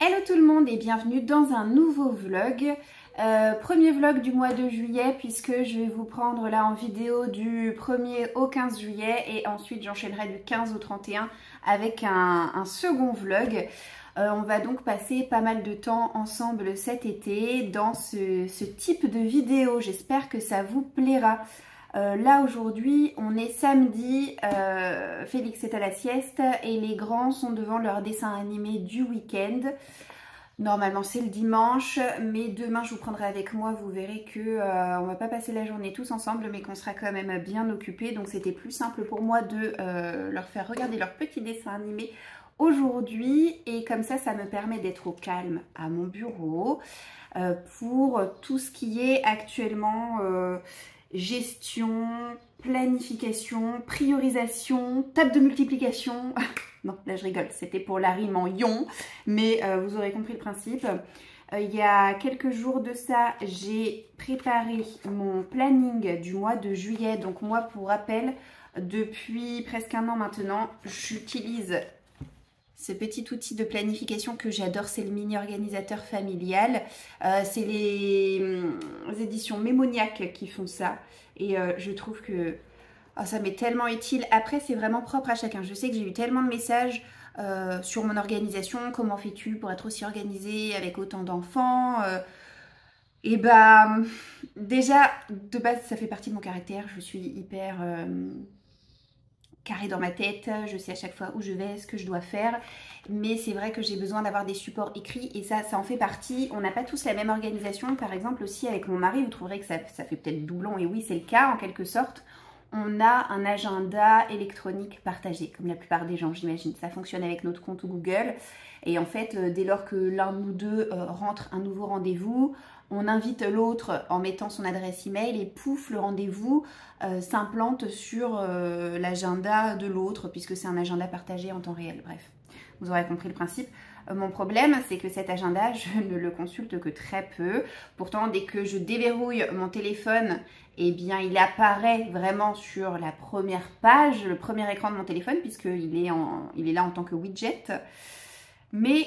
Hello tout le monde et bienvenue dans un nouveau vlog. Premier vlog du mois de juillet puisque je vais vous prendre là en vidéo du 1er au 15 juillet et ensuite j'enchaînerai du 15 au 31 avec un second vlog. On va donc passer pas mal de temps ensemble cet été dans ce type de vidéo. J'espère que ça vous plaira. Là aujourd'hui on est samedi, Félix est à la sieste et les grands sont devant leur dessin animé du week-end. Normalement c'est le dimanche, mais demain je vous prendrai avec moi, vous verrez que on va pas passer la journée tous ensemble, mais qu'on sera quand même bien occupés. Donc c'était plus simple pour moi de leur faire regarder leur petit dessin animé aujourd'hui. Et comme ça me permet d'être au calme à mon bureau pour tout ce qui est actuellement gestion, planification, priorisation, table de multiplication. Non, là je rigole, c'était pour la rime en ion, mais vous aurez compris le principe. Il y a quelques jours de ça, j'ai préparé mon planning du mois de juillet. Donc moi, pour rappel, depuis presque un an maintenant, j'utilise ce petit outil de planification que j'adore, c'est le mini organisateur familial. C'est les éditions Mémoniac qui font ça. Et je trouve que ça m'est tellement utile. Après, c'est vraiment propre à chacun. Je sais que j'ai eu tellement de messages sur mon organisation. Comment fais-tu pour être aussi organisée avec autant d'enfants Et bah, déjà, de base, ça fait partie de mon caractère. Je suis hyper carré dans ma tête, je sais à chaque fois où je vais, ce que je dois faire, mais c'est vrai que j'ai besoin d'avoir des supports écrits et ça en fait partie. On n'a pas tous la même organisation. Par exemple aussi avec mon mari, vous trouverez que ça fait peut-être doublon, et oui c'est le cas en quelque sorte. On a un agenda électronique partagé, comme la plupart des gens j'imagine. Ça fonctionne avec notre compte Google et en fait dès lors que l'un ou deux rentre un nouveau rendez-vous, on invite l'autre en mettant son adresse email et pouf, le rendez-vous s'implante sur l'agenda de l'autre puisque c'est un agenda partagé en temps réel. Bref, vous aurez compris le principe. Mon problème, c'est que cet agenda, je ne le consulte que très peu. Pourtant, dès que je déverrouille mon téléphone, eh bien, il apparaît vraiment sur la première page, le premier écran de mon téléphone puisqu'il est là en tant que widget. Mais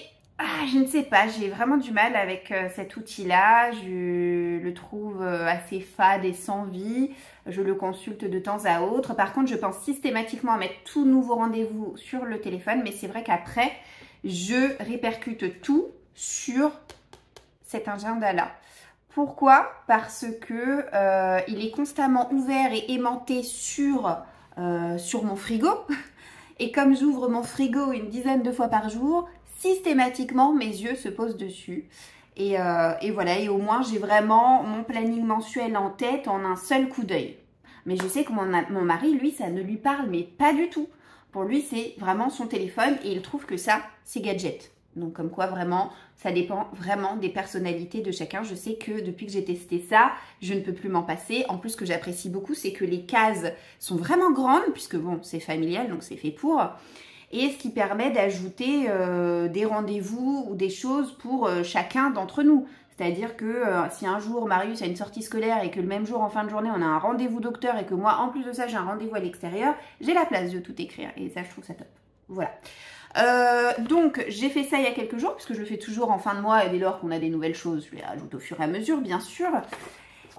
je ne sais pas, j'ai vraiment du mal avec cet outil-là. Je le trouve assez fade et sans vie. Je le consulte de temps à autre. Par contre, je pense systématiquement à mettre tout nouveau rendez-vous sur le téléphone. Mais c'est vrai qu'après, je répercute tout sur cet agenda-là. Pourquoi? Parce que il est constamment ouvert et aimanté sur mon frigo. Et comme j'ouvre mon frigo une dizaine de fois par jour, systématiquement, mes yeux se posent dessus. Et voilà, et au moins, j'ai vraiment mon planning mensuel en tête en un seul coup d'œil. Mais je sais que mon mari, lui, ça ne lui parle, mais pas du tout. Pour lui, c'est vraiment son téléphone et il trouve que ça, c'est gadget. Donc, comme quoi, vraiment, ça dépend vraiment des personnalités de chacun. Je sais que depuis que j'ai testé ça, je ne peux plus m'en passer. En plus, ce que j'apprécie beaucoup, c'est que les cases sont vraiment grandes, puisque bon, c'est familial, donc c'est fait pour. Et ce qui permet d'ajouter des rendez-vous ou des choses pour chacun d'entre nous. C'est-à-dire que si un jour Marius a une sortie scolaire et que le même jour en fin de journée on a un rendez-vous docteur et que moi en plus de ça j'ai un rendez-vous à l'extérieur, j'ai la place de tout écrire et ça je trouve ça top. Voilà. Donc j'ai fait ça il y a quelques jours puisque je le fais toujours en fin de mois et dès lors qu'on a des nouvelles choses je les rajoute au fur et à mesure bien sûr.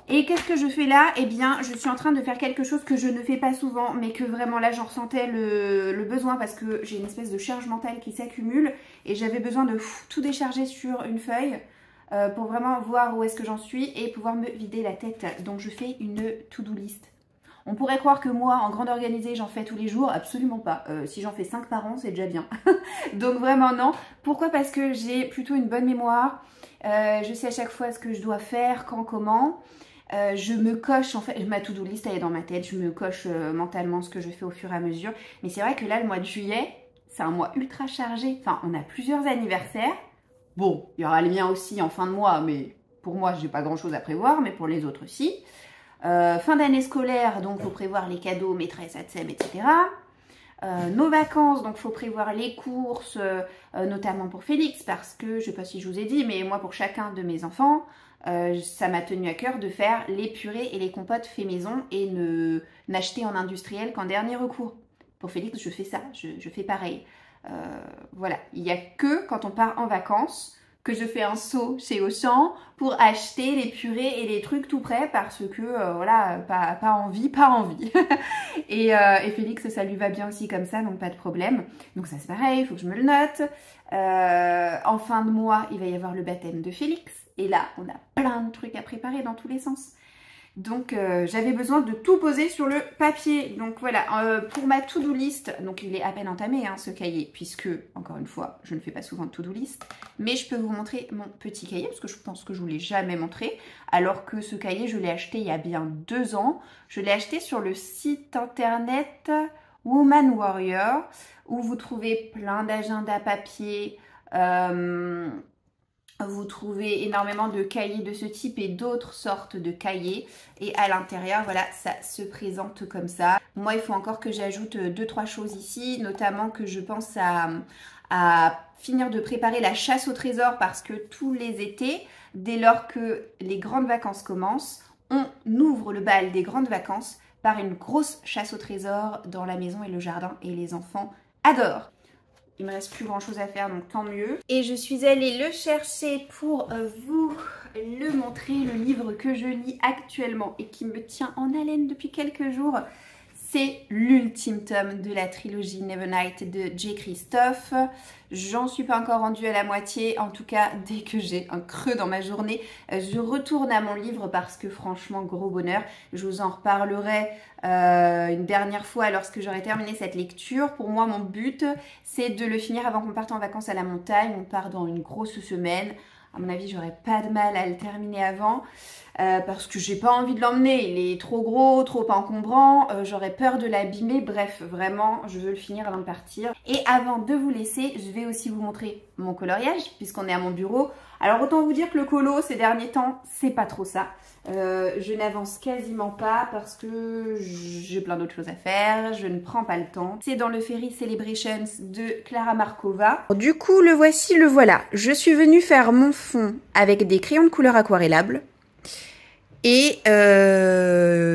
Et qu'est-ce que je fais là? Eh bien, je suis en train de faire quelque chose que je ne fais pas souvent, mais que vraiment là, j'en ressentais le besoin parce que j'ai une espèce de charge mentale qui s'accumule et j'avais besoin de tout décharger sur une feuille pour vraiment voir où est-ce que j'en suis et pouvoir me vider la tête. Donc, je fais une to-do list. On pourrait croire que moi, en grande organisée, j'en fais tous les jours. Absolument pas. Si j'en fais 5 par an, c'est déjà bien. Donc, vraiment non. Pourquoi? Parce que j'ai plutôt une bonne mémoire. Je sais à chaque fois ce que je dois faire, quand, comment. Je me coche, en fait, ma to-do list elle est dans ma tête, je me coche mentalement ce que je fais au fur et à mesure. Mais c'est vrai que là, le mois de juillet, c'est un mois ultra chargé. Enfin, on a plusieurs anniversaires. Bon, il y aura le mien aussi en fin de mois, mais pour moi, j'ai pas grand-chose à prévoir, mais pour les autres, si. Fin d'année scolaire, donc il faut prévoir les cadeaux, maîtresse, ATSEM, etc. Nos vacances, donc il faut prévoir les courses, notamment pour Félix, parce que, je sais pas si je vous ai dit, mais moi, pour chacun de mes enfants, ça m'a tenu à cœur de faire les purées et les compotes fait maison et n'acheter en industriel qu'en dernier recours. Pour Félix, je fais ça, je fais pareil. Voilà, il n'y a que quand on part en vacances que je fais un saut chez Auchan pour acheter les purées et les trucs tout prêts parce que, voilà, pas envie. et Félix, ça lui va bien aussi comme ça, donc pas de problème. Donc ça c'est pareil, il faut que je me le note. En fin de mois, il va y avoir le baptême de Félix. Et là, on a plein de trucs à préparer dans tous les sens. Donc j'avais besoin de tout poser sur le papier. Donc voilà, pour ma to-do list, donc il est à peine entamé ce cahier, puisque, encore une fois, je ne fais pas souvent de to-do list. Mais je peux vous montrer mon petit cahier, parce que je pense que je ne vous l'ai jamais montré. Alors que ce cahier, je l'ai acheté il y a bien 2 ans. Je l'ai acheté sur le site internet Woman Warrior, où vous trouvez plein d'agendas papier. Vous trouvez énormément de cahiers de ce type et d'autres sortes de cahiers. Et à l'intérieur, voilà, ça se présente comme ça. Moi, il faut encore que j'ajoute 2-3 choses ici, notamment que je pense à finir de préparer la chasse au trésor parce que tous les étés, dès lors que les grandes vacances commencent, on ouvre le bal des grandes vacances par une grosse chasse au trésor dans la maison et le jardin et les enfants adorent. Il me reste plus grand chose à faire, donc tant mieux. Et je suis allée le chercher pour vous le montrer, le livre que je lis actuellement et qui me tient en haleine depuis quelques jours. C'est l'ultime tome de la trilogie Nevernight de J. Christophe. J'en suis pas encore rendue à la moitié. En tout cas, dès que j'ai un creux dans ma journée, je retourne à mon livre parce que franchement, gros bonheur. Je vous en reparlerai une dernière fois lorsque j'aurai terminé cette lecture. Pour moi, mon but, c'est de le finir avant qu'on parte en vacances à la montagne. On part dans une grosse semaine. À mon avis, j'aurais pas de mal à le terminer avant parce que j'ai pas envie de l'emmener. Il est trop gros, trop encombrant. J'aurais peur de l'abîmer. Bref, vraiment, je veux le finir avant de partir. Et avant de vous laisser, je vais aussi vous montrer mon coloriage puisqu'on est à mon bureau. Alors, autant vous dire que le colo, ces derniers temps, c'est pas trop ça. Je n'avance quasiment pas parce que j'ai plein d'autres choses à faire, je ne prends pas le temps. C'est dans le Fairy Celebrations de Clara Markova. Du coup, le voici, le voilà. Je suis venue faire mon fond avec des crayons de couleur aquarellables et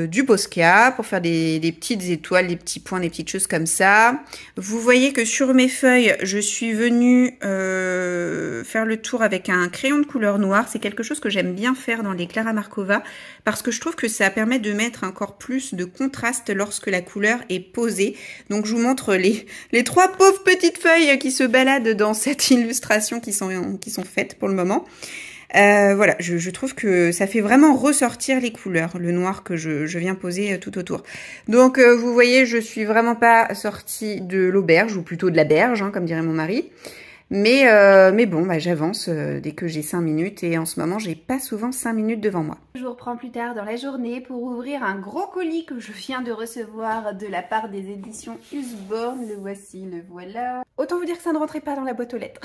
du Posca pour faire des petites étoiles, des petits points, des petites choses comme ça. Vous voyez que sur mes feuilles, je suis venue faire le tour avec un crayon de couleur noire. C'est quelque chose que j'aime bien faire dans les Clara Markova parce que je trouve que ça permet de mettre encore plus de contraste lorsque la couleur est posée. Donc je vous montre les 3 pauvres petites feuilles qui se baladent dans cette illustration qui sont faites pour le moment. Voilà, je trouve que ça fait vraiment ressortir les couleurs, le noir que je viens poser tout autour. Donc vous voyez, je suis vraiment pas sortie de l'auberge, ou plutôt de la berge, comme dirait mon mari. Mais bon, bah, j'avance dès que j'ai 5 minutes et en ce moment, j'ai pas souvent 5 minutes devant moi. Je vous reprends plus tard dans la journée pour ouvrir un gros colis que je viens de recevoir de la part des éditions Usborne. Le voici, le voilà. Autant vous dire que ça ne rentrait pas dans la boîte aux lettres.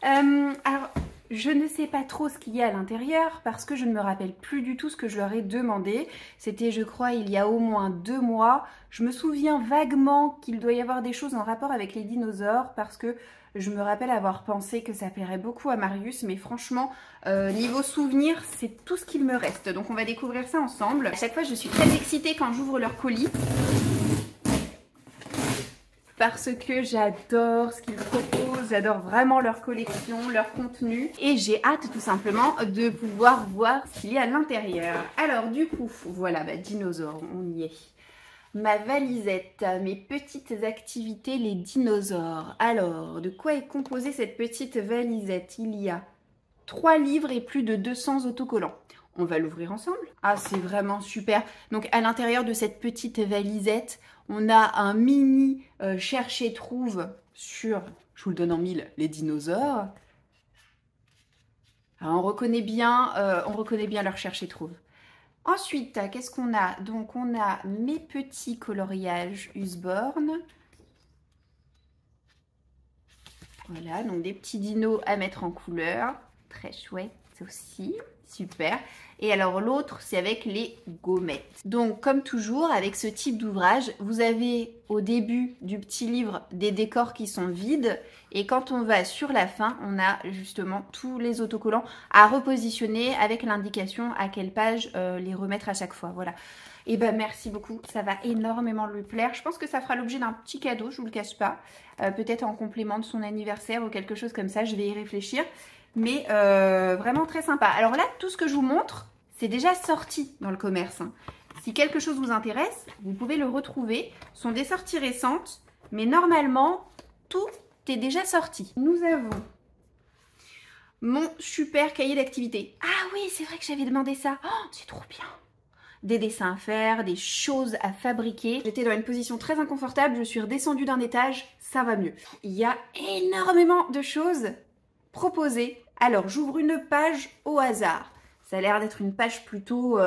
Alors, je ne sais pas trop ce qu'il y a à l'intérieur parce que je ne me rappelle plus du tout ce que je leur ai demandé. C'était, je crois, il y a au moins 2 mois. Je me souviens vaguement qu'il doit y avoir des choses en rapport avec les dinosaures parce que je me rappelle avoir pensé que ça plairait beaucoup à Marius, mais franchement, niveau souvenir, c'est tout ce qu'il me reste. Donc on va découvrir ça ensemble. À chaque fois, je suis très excitée quand j'ouvre leur colis parce que j'adore ce qu'ils proposent, j'adore vraiment leur collection, leur contenu et j'ai hâte tout simplement de pouvoir voir ce qu'il y a à l'intérieur. Alors du coup, voilà, bah, dinosaures, on y est. Ma valisette, mes petites activités, les dinosaures. Alors, de quoi est composée cette petite valisette? Il y a 3 livres et plus de 200 autocollants. On va l'ouvrir ensemble. Ah, c'est vraiment super. Donc, à l'intérieur de cette petite valisette, on a un mini cherche et trouve sur, je vous le donne en 1000, les dinosaures. Alors, on reconnaît bien leur cherche et trouve. Ensuite, qu'est-ce qu'on a? Donc, on a mes petits coloriages Usborne. Voilà, donc des petits dinos à mettre en couleur. Très chouette aussi, super. Et alors l'autre, c'est avec les gommettes. Donc, comme toujours, avec ce type d'ouvrage, vous avez au début du petit livre des décors qui sont vides. Et quand on va sur la fin, on a justement tous les autocollants à repositionner avec l'indication à quelle page les remettre à chaque fois. Voilà. Et ben merci beaucoup, ça va énormément lui plaire. Je pense que ça fera l'objet d'un petit cadeau, je vous le cache pas. Peut-être en complément de son anniversaire ou quelque chose comme ça, je vais y réfléchir. Mais vraiment très sympa. Alors là, tout ce que je vous montre, c'est déjà sorti dans le commerce. Hein. Si quelque chose vous intéresse, vous pouvez le retrouver. Ce sont des sorties récentes, mais normalement, tout est déjà sorti. Nous avons mon super cahier d'activité. Ah oui, c'est vrai que j'avais demandé ça. Oh, c'est trop bien. Des dessins à faire, des choses à fabriquer. J'étais dans une position très inconfortable, je suis redescendue d'un étage, ça va mieux. Il y a énormément de choses proposées. Alors, j'ouvre une page au hasard. Ça a l'air d'être une page plutôt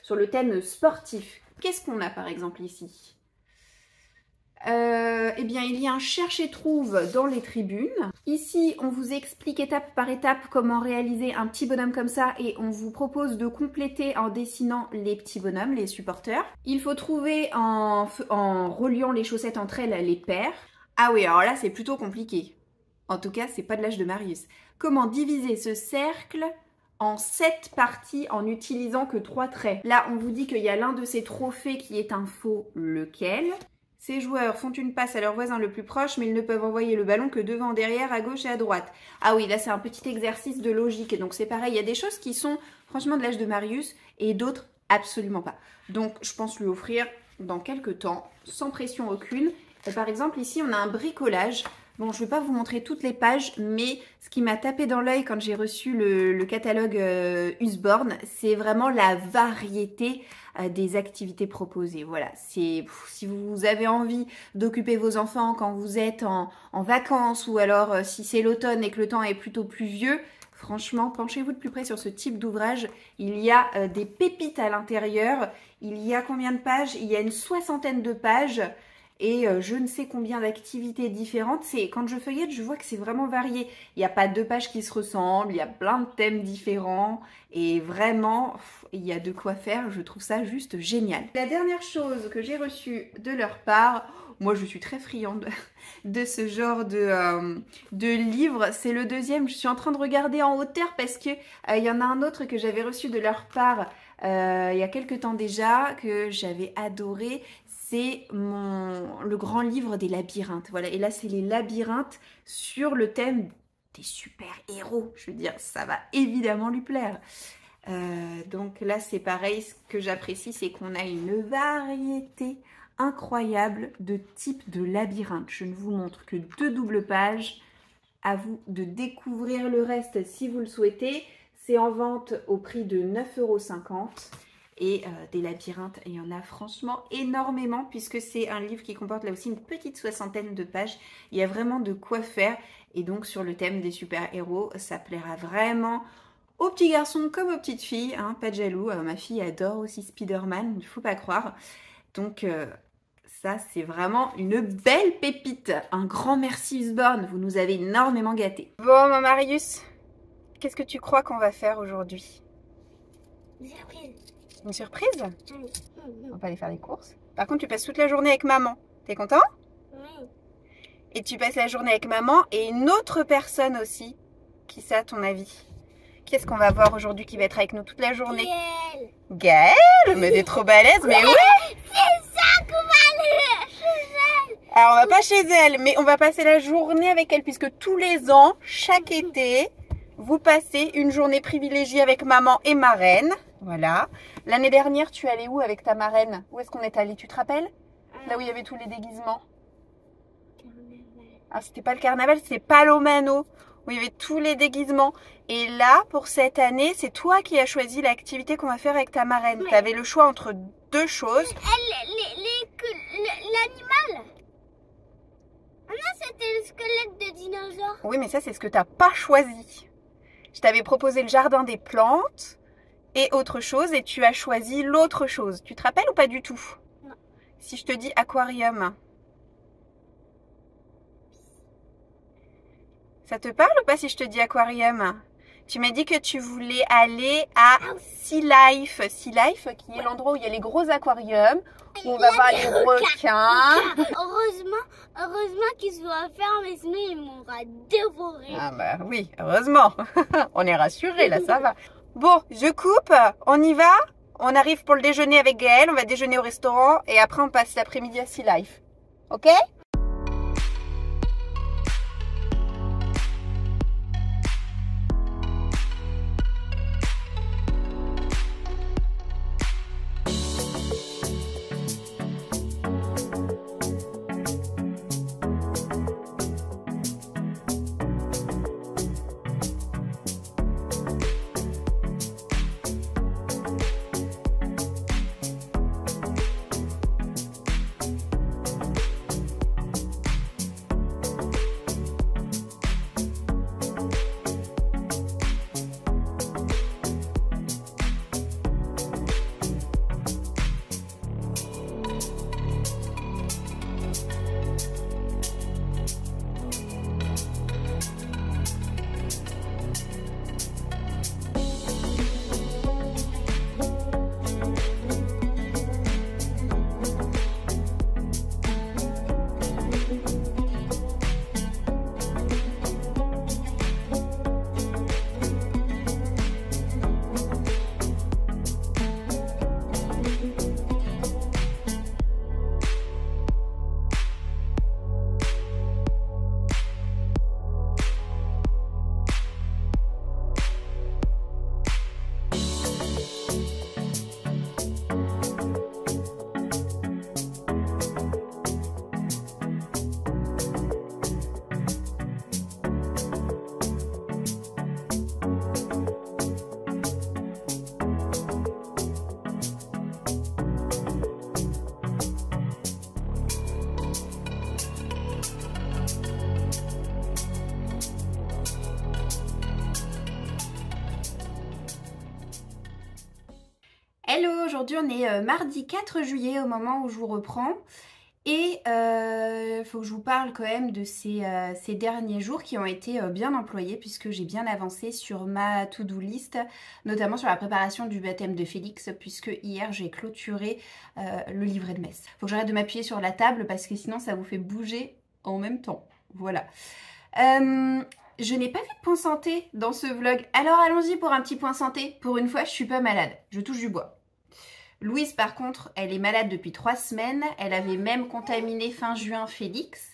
sur le thème sportif. Qu'est-ce qu'on a par exemple ici ? Eh bien, il y a un cherche et trouve dans les tribunes. Ici, on vous explique étape par étape comment réaliser un petit bonhomme comme ça et on vous propose de compléter en dessinant les petits bonhommes, les supporters. Il faut trouver en reliant les chaussettes entre elles les paires. Ah oui, alors là, c'est plutôt compliqué. En tout cas, c'est pas de l'âge de Marius. Comment diviser ce cercle en 7 parties en n'utilisant que 3 traits. Là, on vous dit qu'il y a l'un de ces trophées qui est un faux, lequel ? Ces joueurs font une passe à leur voisin le plus proche, mais ils ne peuvent envoyer le ballon que devant, derrière, à gauche et à droite. Ah oui, là c'est un petit exercice de logique. Donc c'est pareil, il y a des choses qui sont franchement de l'âge de Marius et d'autres absolument pas. Donc je pense lui offrir dans quelques temps, sans pression aucune. Et par exemple ici on a un bricolage. Bon, je ne vais pas vous montrer toutes les pages, mais ce qui m'a tapé dans l'œil quand j'ai reçu le catalogue Usborne, c'est vraiment la variété des activités proposées. Voilà, si vous avez envie d'occuper vos enfants quand vous êtes en vacances ou alors si c'est l'automne et que le temps est plutôt pluvieux, franchement, penchez-vous de plus près sur ce type d'ouvrage. Il y a des pépites à l'intérieur. Il y a combien de pages? Il y a une 60aine de pages. Et je ne sais combien d'activités différentes. Quand je feuillette, je vois que c'est vraiment varié. Il n'y a pas 2 pages qui se ressemblent, il y a plein de thèmes différents. Et vraiment, il y a de quoi faire. Je trouve ça juste génial. La dernière chose que j'ai reçue de leur part, moi je suis très friande de ce genre de livre. C'est le deuxième, je suis en train de regarder en hauteur parce que il y en a un autre que j'avais reçu de leur part il y a quelques temps déjà, que j'avais adoré. C'est le grand livre des labyrinthes. Voilà. Et là, c'est les labyrinthes sur le thème des super-héros. Je veux dire, ça va évidemment lui plaire. Donc là, c'est pareil. Ce que j'apprécie, c'est qu'on a une variété incroyable de types de labyrinthes. Je ne vous montre que 2 doubles pages. À vous de découvrir le reste si vous le souhaitez. C'est en vente au prix de 9,50 €. Et des labyrinthes, il y en a franchement énormément puisque c'est un livre qui comporte là aussi une petite 60aine de pages. Il y a vraiment de quoi faire et donc sur le thème des super-héros, ça plaira vraiment aux petits garçons comme aux petites filles, hein, pas de jaloux. Ma fille adore aussi Spider-Man, il ne faut pas croire. Donc ça c'est vraiment une belle pépite. Un grand merci Usborne, vous nous avez énormément gâtés. Bon mon Marius, qu'est-ce que tu crois qu'on va faire aujourd'hui? Surprise. Une surprise? Oui. On va aller faire les courses. Par contre, tu passes toute la journée avec maman. T'es content? Oui. Et tu passes la journée avec maman et une autre personne aussi. Qui ça, à ton avis? Qu'est-ce qu'on va voir aujourd'hui qui va être avec nous toute la journée? Gaëlle. Gaëlle? Mais t'es trop balèze, mais oui! C'est ça qu'on va aller chez elle. Alors, on va pas chez elle, mais on va passer la journée avec elle puisque tous les ans, chaque été, vous passez une journée privilégiée avec maman et marraine. Voilà. L'année dernière, tu es allée où avec ta marraine? Où est-ce qu'on est allé? Tu te rappelles? Là où il y avait tous les déguisements. Ah, c'était pas le carnaval, c'était Palomano. Où il y avait tous les déguisements. Et là, pour cette année, c'est toi qui as choisi l'activité qu'on va faire avec ta marraine. Oui. Tu avais le choix entre 2 choses. L'animal. Ah non, c'était le squelette de dinosaure. Oui, mais ça, c'est ce que tu n'as pas choisi. Je t'avais proposé le jardin des plantes et autre chose, et tu as choisi l'autre chose. Tu te rappelles ou pas du tout? Non. Si je te dis aquarium, ça te parle ou pas si je te dis aquarium? Tu m'as dit que tu voulais aller à Sea Life. Sea Life, qui est l'endroit où il y a les gros aquariums, où on va voir les requins. Heureusement qu'ils soient fermés, sinon ils m'auraient dévoré. Ah bah oui, heureusement. On est rassurés, là, ça va. Bon, je coupe, on y va? On arrive pour le déjeuner avec Gaël, on va déjeuner au restaurant et après on passe l'après-midi à Sea Life. Ok? Hello, aujourd'hui on est mardi 4 juillet au moment où je vous reprends et faut que je vous parle quand même de ces derniers jours qui ont été bien employés puisque j'ai bien avancé sur ma to-do list, notamment sur la préparation du baptême de Félix puisque hier j'ai clôturé le livret de messe. Faut que j'arrête de m'appuyer sur la table parce que sinon ça vous fait bouger en même temps, voilà. Je n'ai pas fait de point santé dans ce vlog, alors allons-y pour un petit point santé. Pour une fois, je suis pas malade, je touche du bois. Louise, par contre, elle est malade depuis 3 semaines. Elle avait même contaminé fin juin Félix,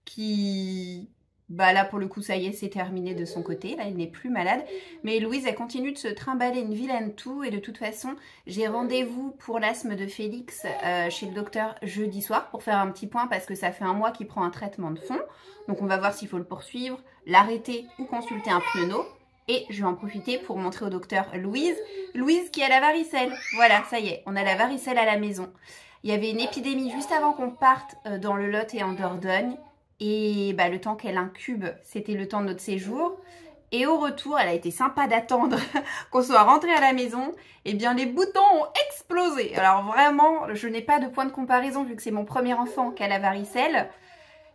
qui... Bah là, pour le coup, ça y est, c'est terminé de son côté. Là, elle n'est plus malade. Mais Louise, elle continue de se trimballer une vilaine toux. Et de toute façon, j'ai rendez-vous pour l'asthme de Félix chez le docteur jeudi soir pour faire un petit point parce que ça fait 1 mois qu'il prend un traitement de fond. Donc, on va voir s'il faut le poursuivre, l'arrêter ou consulter un pneumo. Et je vais en profiter pour montrer au docteur Louise. Louise qui a la varicelle. Voilà, ça y est, on a la varicelle à la maison. Il y avait une épidémie juste avant qu'on parte dans le Lot et en Dordogne. Et bah, le temps qu'elle incube, c'était le temps de notre séjour. Et au retour, elle a été sympa d'attendre qu'on soit rentré à la maison. Et bien, les boutons ont explosé. Alors vraiment, je n'ai pas de point de comparaison vu que c'est mon premier enfant qui a la varicelle.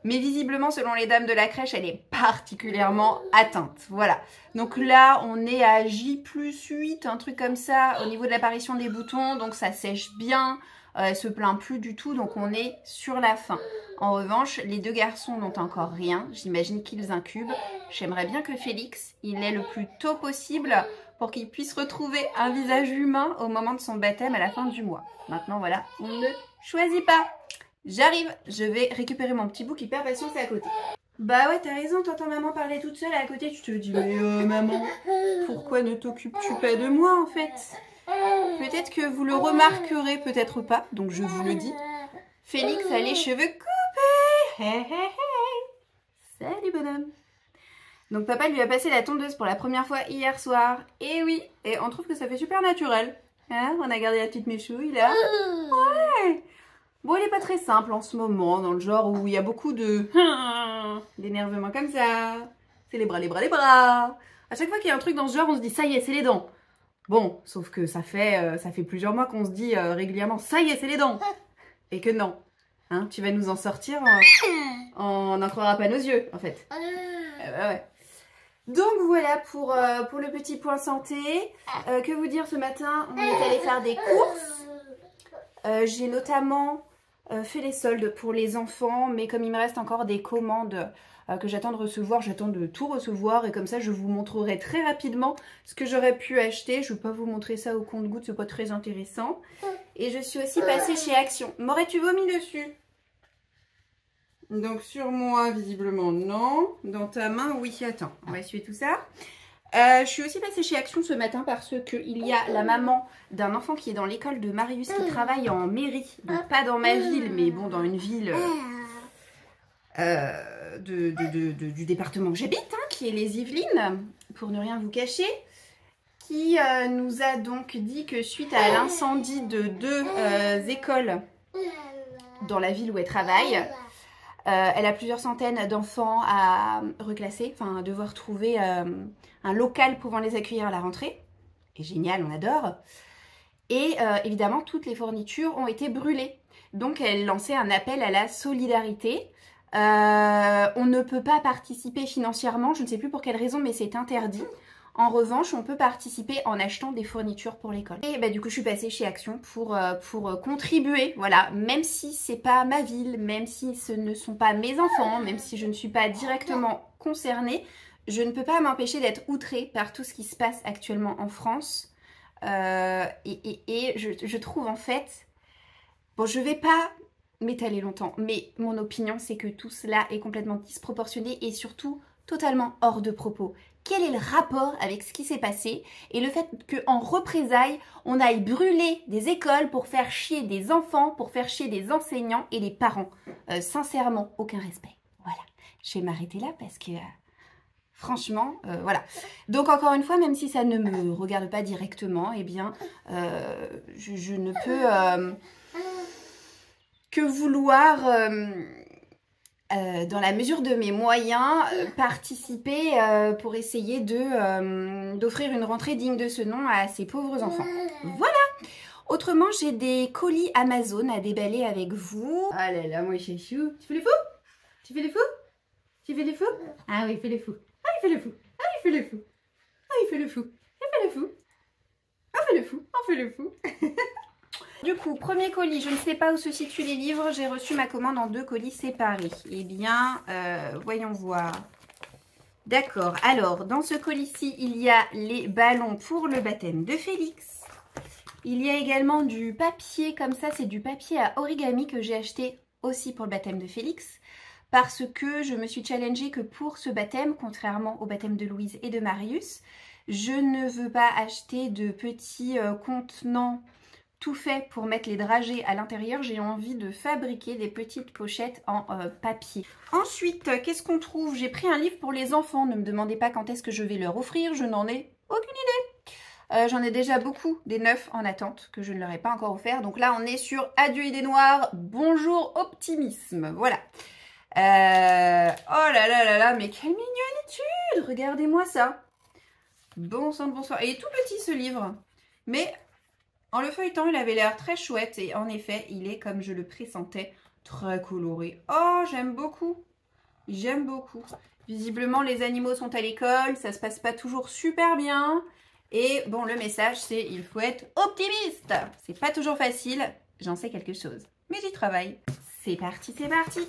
Mais visiblement, selon les dames de la crèche, elle est particulièrement atteinte. Voilà. Donc là, on est à J+8, un truc comme ça, au niveau de l'apparition des boutons. Donc ça sèche bien, elle se plaint plus du tout. Donc on est sur la fin. En revanche, les 2 garçons n'ont encore rien. J'imagine qu'ils incubent. J'aimerais bien que Félix, il l'ait le plus tôt possible pour qu'il puisse retrouver un visage humain au moment de son baptême à la fin du mois. Maintenant, voilà, on ne choisit pas. J'arrive, je vais récupérer mon petit bouc hyper patient, c'est à côté. Bah ouais, t'as raison, t'entends maman parler toute seule à côté, tu te dis mais maman, pourquoi ne t'occupes-tu pas de moi en fait? Peut-être que vous le remarquerez, peut-être pas, donc je vous le dis. Félix a les cheveux coupés. Hey, hey, hey. Salut bonhomme. Donc papa lui a passé la tondeuse pour la première fois hier soir. Et oui, et on trouve que ça fait super naturel. Hein, on a gardé la petite méchouille là. Ouais. Bon, il n'est pas très simple en ce moment, dans le genre où il y a beaucoup d'énervement comme ça. C'est les bras, les bras, les bras. À chaque fois qu'il y a un truc dans ce genre, on se dit ça y est, c'est les dents. Bon, sauf que ça fait plusieurs mois qu'on se dit régulièrement ça y est, c'est les dents. Et que non. Hein, tu vas nous en sortir, on n'en croira pas nos yeux, en fait. Ouais. Donc voilà pour le petit point santé. Que vous dire, ce matin, on est allé faire des courses. J'ai notamment fait les soldes pour les enfants, mais comme il me reste encore des commandes que j'attends de recevoir, j'attends de tout recevoir et comme ça je vous montrerai très rapidement ce que j'aurais pu acheter. Je ne vais pas vous montrer ça au compte-gouttes, c'est pas très intéressant. Et je suis aussi passée chez Action. M'aurais-tu vomi dessus? Donc sur moi, visiblement non. Dans ta main, oui. Attends, on va essuyer tout ça. Je suis aussi passée chez Action ce matin parce qu'il y a la maman d'un enfant qui est dans l'école de Marius qui travaille en mairie. Donc pas dans ma ville, mais bon, dans une ville du département que j'habite, hein, qui est les Yvelines, pour ne rien vous cacher. Qui nous a donc dit que suite à l'incendie de 2 écoles dans la ville où elle travaille, elle a plusieurs centaines d'enfants à reclasser, enfin à devoir trouver un local pouvant les accueillir à la rentrée. Et génial, on adore. Et évidemment, toutes les fournitures ont été brûlées. Donc elle lançait un appel à la solidarité. On ne peut pas participer financièrement, je ne sais plus pour quelle raison, mais c'est interdit. En revanche, on peut participer en achetant des fournitures pour l'école. Et bah, du coup, je suis passée chez Action pour contribuer, voilà, même si c'est pas ma ville, même si ce ne sont pas mes enfants, même si je ne suis pas directement concernée, je ne peux pas m'empêcher d'être outrée par tout ce qui se passe actuellement en France. Je trouve en fait, bon, je vais pas m'étaler longtemps, mais mon opinion, c'est que tout cela est complètement disproportionné et surtout totalement hors de propos. Quel est le rapport avec ce qui s'est passé et le fait qu'en représailles, on aille brûler des écoles pour faire chier des enfants, pour faire chier des enseignants et les parents. Sincèrement, aucun respect. Voilà, je vais m'arrêter là parce que franchement, voilà. Donc encore une fois, même si ça ne me regarde pas directement, eh bien, je ne peux que vouloir... dans la mesure de mes moyens, participer pour essayer d'offrir une rentrée digne de ce nom à ces pauvres enfants. Voilà. Autrement, j'ai des colis Amazon à déballer avec vous. Ah là là, mon chouchou. Tu fais les fous? Tu fais les fous? Tu fais les fous? Ah oui, il fait les fous. Ah, il fait le fou. Ah, il fait le fou. Ah, il fait le fou. Il fait le fou. Ah, il fait le fou. Ah, il fait le fou. Du coup, premier colis, je ne sais pas où se situent les livres, j'ai reçu ma commande en 2 colis séparés. Eh bien, voyons voir. D'accord, alors, dans ce colis-ci, il y a les ballons pour le baptême de Félix. Il y a également du papier, comme ça, c'est du papier à origami que j'ai acheté aussi pour le baptême de Félix. Parce que je me suis challengée que pour ce baptême, contrairement au baptême de Louise et de Marius, je ne veux pas acheter de petits contenants tout fait pour mettre les dragées à l'intérieur. J'ai envie de fabriquer des petites pochettes en papier. Ensuite, qu'est-ce qu'on trouve? J'ai pris un livre pour les enfants. Ne me demandez pas quand est-ce que je vais leur offrir. Je n'en ai aucune idée. J'en ai déjà beaucoup, des neufs en attente que je ne leur ai pas encore offert. Donc là, on est sur Adieu idée noire, bonjour optimisme. Voilà. Oh là là là là, mais quelle mignonitude! Regardez-moi ça. Bon sang de bonsoir. Il est tout petit ce livre. Mais... en le feuilletant, il avait l'air très chouette et en effet, il est, comme je le pressentais, très coloré. Oh, j'aime beaucoup. J'aime beaucoup. Visiblement, les animaux sont à l'école, ça se passe pas toujours super bien. Et bon, le message, c'est il faut être optimiste. C'est pas toujours facile, j'en sais quelque chose. Mais j'y travaille. C'est parti, c'est parti.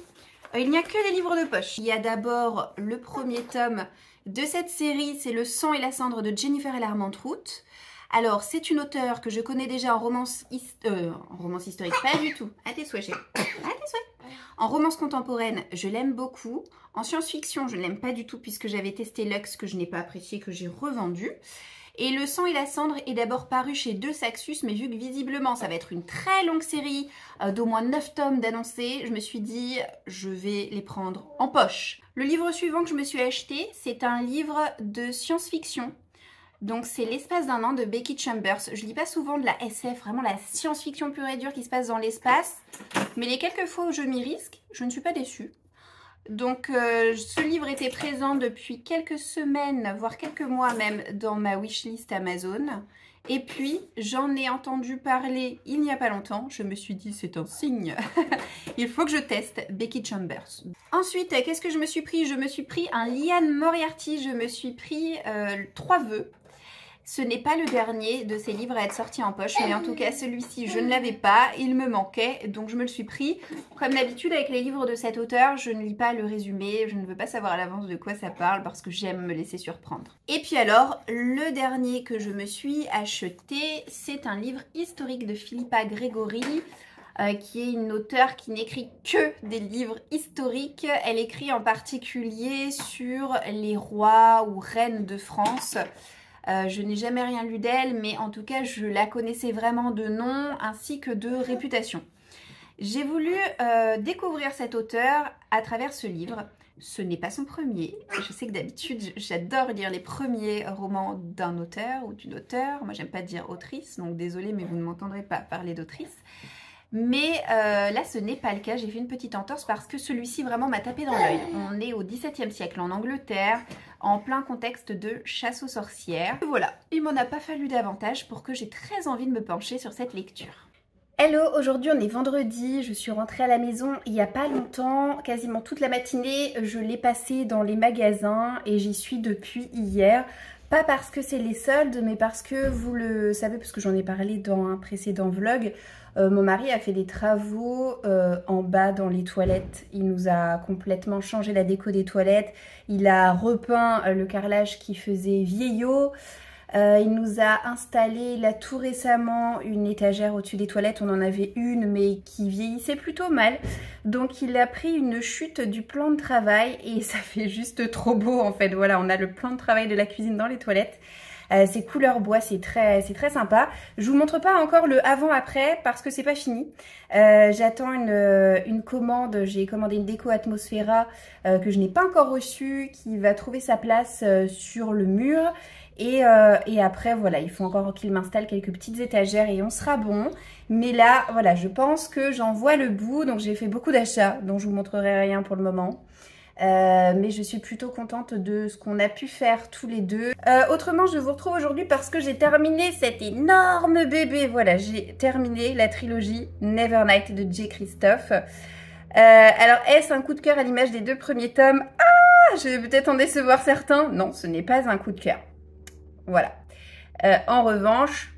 Il n'y a que des livres de poche. Il y a d'abord le premier tome de cette série, c'est Le sang et la cendre de Jennifer et l'Armentrout. Alors, c'est une auteure que je connais déjà en romance historique, pas du tout. À tes souhaits, chérie. À tes souhaits. En romance contemporaine, je l'aime beaucoup. En science-fiction, je ne l'aime pas du tout puisque j'avais testé Lux, que je n'ai pas apprécié, que j'ai revendu. Et Le sang et la cendre est d'abord paru chez De Saxus, mais vu que visiblement, ça va être une très longue série d'au moins 9 tomes d'annoncés, je me suis dit, je vais les prendre en poche. Le livre suivant que je me suis acheté, c'est un livre de science-fiction. Donc c'est L'espace d'un an de Becky Chambers. Je lis pas souvent de la SF, vraiment la science-fiction pure et dure qui se passe dans l'espace. Mais les quelques fois où je m'y risque, je ne suis pas déçue. Donc ce livre était présent depuis quelques semaines, voire quelques mois même, dans ma wishlist Amazon. Et puis j'en ai entendu parler il n'y a pas longtemps. Je me suis dit c'est un signe. Il faut que je teste Becky Chambers. Ensuite, qu'est-ce que je me suis pris? Je me suis pris un Liane Moriarty. Je me suis pris 3 vœux. Ce n'est pas le dernier de ces livres à être sorti en poche, mais en tout cas celui-ci je ne l'avais pas, il me manquait, donc je me le suis pris. Comme d'habitude avec les livres de cet auteur, je ne lis pas le résumé, je ne veux pas savoir à l'avance de quoi ça parle parce que j'aime me laisser surprendre. Et puis alors, le dernier que je me suis acheté, c'est un livre historique de Philippa Gregori, qui est une auteure qui n'écrit que des livres historiques. Elle écrit en particulier sur les rois ou reines de France. Je n'ai jamais rien lu d'elle, mais en tout cas, je la connaissais vraiment de nom ainsi que de réputation. J'ai voulu découvrir cet auteur à travers ce livre. Ce n'est pas son premier. Je sais que d'habitude, j'adore lire les premiers romans d'un auteur ou d'une auteure. Moi, j'aime pas dire autrice, donc désolée, mais vous ne m'entendrez pas parler d'autrice. Mais là, ce n'est pas le cas. J'ai fait une petite entorse parce que celui-ci vraiment m'a tapé dans l'œil. On est au XVIIe siècle en Angleterre, en plein contexte de chasse aux sorcières. Voilà, il m'en a pas fallu davantage pour que j'ai très envie de me pencher sur cette lecture. Hello, aujourd'hui on est vendredi, je suis rentrée à la maison il n'y a pas longtemps, quasiment toute la matinée, je l'ai passée dans les magasins et j'y suis depuis hier. Pas parce que c'est les soldes, mais parce que vous le savez, parce que j'en ai parlé dans un précédent vlog, mon mari a fait des travaux en bas dans les toilettes. Il nous a complètement changé la déco des toilettes. Il a repeint le carrelage qui faisait vieillot. Il nous a installé là tout récemment une étagère au-dessus des toilettes. On en avait une mais qui vieillissait plutôt mal. Donc il a pris une chute du plan de travail et ça fait juste trop beau en fait. Voilà, on a le plan de travail de la cuisine dans les toilettes. C'est couleur bois, c'est très sympa. Je vous montre pas encore le avant-après parce que c'est pas fini. J'attends une commande. J'ai commandé une déco Atmosphera que je n'ai pas encore reçue, qui va trouver sa place sur le mur. Et après, voilà, il faut encore qu'il m'installe quelques petites étagères et on sera bon. Mais là, voilà, je pense que j'en vois le bout. Donc, j'ai fait beaucoup d'achats dont je vous montrerai rien pour le moment. Mais je suis plutôt contente de ce qu'on a pu faire tous les deux. Autrement, je vous retrouve aujourd'hui parce que j'ai terminé cet énorme bébé. Voilà, j'ai terminé la trilogie Nevernight de J. Christophe. Alors, est-ce un coup de cœur à l'image des 2 premiers tomes? Ah, je vais peut-être en décevoir certains. Non, ce n'est pas un coup de cœur. Voilà. En revanche,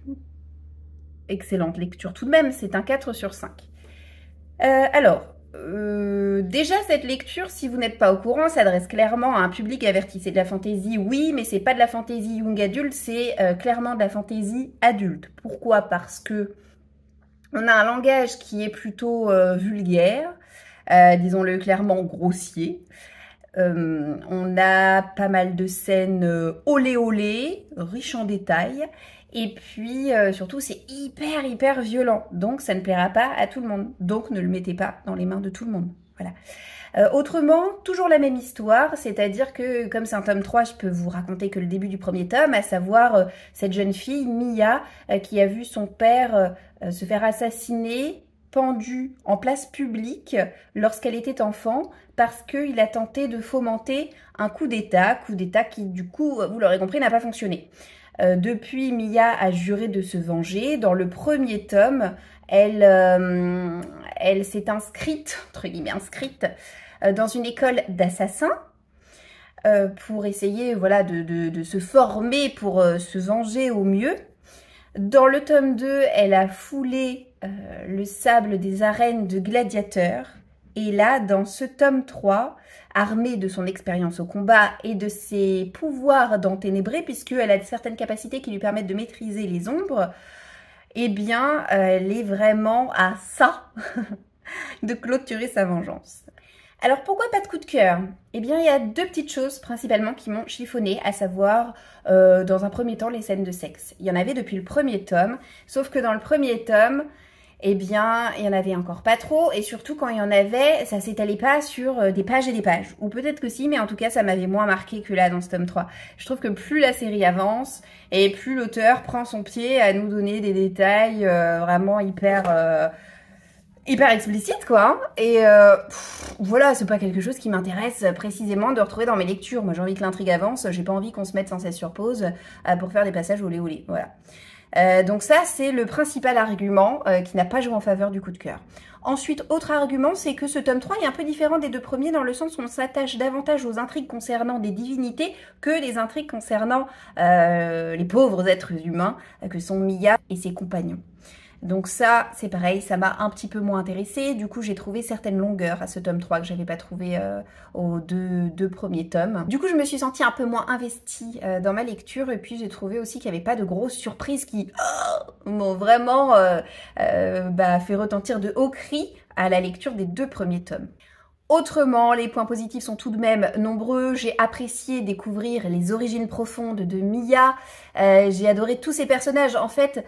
excellente lecture tout de même, c'est un 4 sur 5. Déjà cette lecture, si vous n'êtes pas au courant, s'adresse clairement à un public averti. C'est de la fantaisie, oui, mais c'est pas de la fantaisie young adulte, c'est clairement de la fantaisie adulte. Pourquoi? Parce que on a un langage qui est plutôt vulgaire, disons-le clairement grossier. On a pas mal de scènes olé olé, riches en détails. Et puis surtout c'est hyper violent, donc ça ne plaira pas à tout le monde, donc ne le mettez pas dans les mains de tout le monde, voilà. Autrement, toujours la même histoire, c'est-à-dire que comme c'est un tome 3, je peux vous raconter que le début du premier tome, à savoir cette jeune fille, Mia, qui a vu son père se faire assassiner, pendue en place publique lorsqu'elle était enfant, parce qu'il a tenté de fomenter un coup d'État qui du coup, vous l'aurez compris, n'a pas fonctionné. Depuis, Mia a juré de se venger. Dans le premier tome, elle s'est inscrite, entre guillemets inscrite, dans une école d'assassins pour essayer voilà, de se former pour se venger au mieux. Dans le tome 2, elle a foulé le sable des arènes de gladiateurs. Et là, dans ce tome 3, armée de son expérience au combat et de ses pouvoirs d'enténébrer, puisqu'elle a certaines capacités qui lui permettent de maîtriser les ombres, eh bien, elle est vraiment à ça de clôturer sa vengeance. Alors, pourquoi pas de coup de cœur? Eh bien, il y a 2 petites choses principalement qui m'ont chiffonné, à savoir, dans un premier temps, les scènes de sexe. Il y en avait depuis le premier tome, sauf que dans le premier tome, eh bien, il y en avait encore pas trop, et surtout quand il y en avait, ça s'étalait pas sur des pages et des pages. Ou peut-être que si, mais en tout cas, ça m'avait moins marqué que là dans ce tome 3. Je trouve que plus la série avance, et plus l'auteur prend son pied à nous donner des détails vraiment hyper explicites, quoi. Et voilà, c'est pas quelque chose qui m'intéresse précisément de retrouver dans mes lectures. Moi, j'ai envie que l'intrigue avance, j'ai pas envie qu'on se mette sans cesse sur pause pour faire des passages olé olé, voilà. Donc ça, c'est le principal argument qui n'a pas joué en faveur du coup de cœur. Ensuite, autre argument, c'est que ce tome 3 est un peu différent des deux premiers dans le sens où on s'attache davantage aux intrigues concernant des divinités que les intrigues concernant les pauvres êtres humains que sont Mia et ses compagnons. Donc ça, c'est pareil, ça m'a un petit peu moins intéressée. Du coup, j'ai trouvé certaines longueurs à ce tome 3 que j'avais pas trouvé aux deux premiers tomes. Du coup, je me suis sentie un peu moins investie dans ma lecture. Et puis, j'ai trouvé aussi qu'il n'y avait pas de grosses surprises qui m'ont vraiment fait retentir de hauts cris à la lecture des 2 premiers tomes. Autrement, les points positifs sont tout de même nombreux. J'ai apprécié découvrir les origines profondes de Mia. J'ai adoré tous ces personnages. En fait,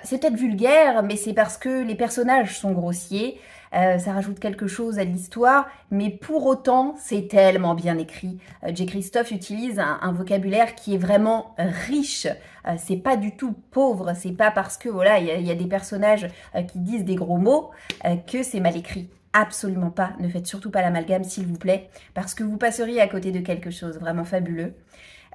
c'est peut-être vulgaire, mais c'est parce que les personnages sont grossiers. Ça rajoute quelque chose à l'histoire, mais pour autant, c'est tellement bien écrit. J. Christophe utilise un vocabulaire qui est vraiment riche. C'est pas du tout pauvre. C'est pas parce que voilà, il y a des personnages qui disent des gros mots que c'est mal écrit. Absolument pas, ne faites surtout pas l'amalgame s'il vous plaît, parce que vous passeriez à côté de quelque chose vraiment fabuleux.